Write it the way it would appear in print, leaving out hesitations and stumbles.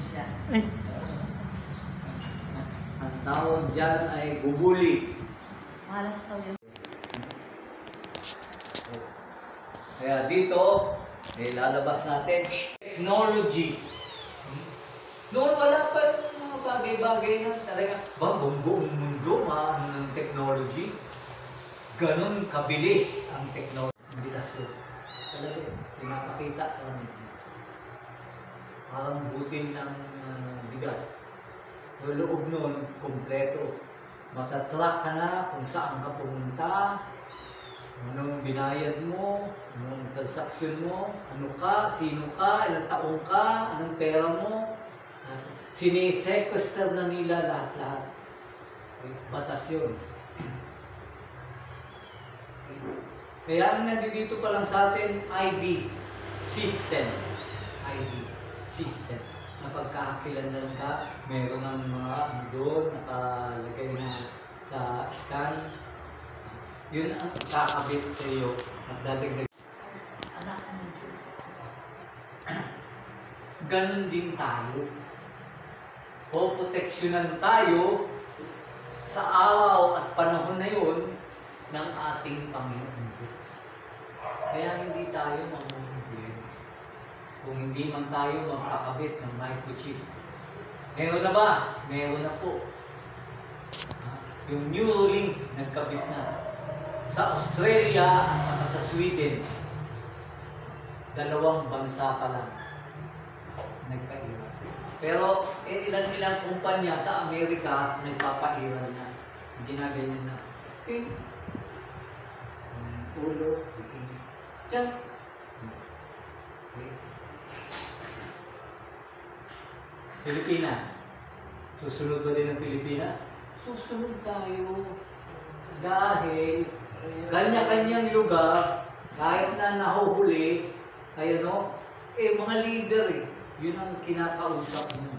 siya. Ay. Ang tawag dyan ay guguli. Malas daw yun. Kaya dito, lalabas natin technology. Noon wala pa yung mga bagay-bagay na talaga, buong mundo maano ng technology. Ganon kabilis ang technology. Meditasyon. Talaga, pinapakita sa kanila. Parang butin ng bigas. Yung loob nun, kumpleto. Matatrack ka na kung saan ka pumunta, anong binayad mo, anong transaksyon mo, ano ka, sino ka, ilang taong ka, anong pera mo. Sinisequester na nila lahat-lahat. Batas yun. Kaya ang nandito pa lang sa atin, ID system. ID system. Napagkakakilanlan ka, meron ng mga doon, nakalagay na sa scan. Yun ang kakabit sa iyo at dadagdag. Anak mo yun. Ganon din tayo. O proteksyonan tayo sa araw at panahon na yun ng ating Panginoon. Kaya hindi tayo mamumugin. Kung hindi man tayo magkakabit ng microchip. Meron na ba? Meron na po. Yung Neuralink nagkabit na. Sa Australia at saka sa Sweden, 2 bansa pa lang nagpairal. Pero ilan-ilang kumpanya sa Amerika nagpapairal na. Ginaganyan na. Okay. Ulo. Diyan. Okay. Pilipinas. Susunod ba din ang Pilipinas? Susunod tayo. Dahil kanya-kanyang lugar, kahit na nahuhuli, mga leader yun ang kinakausap mo.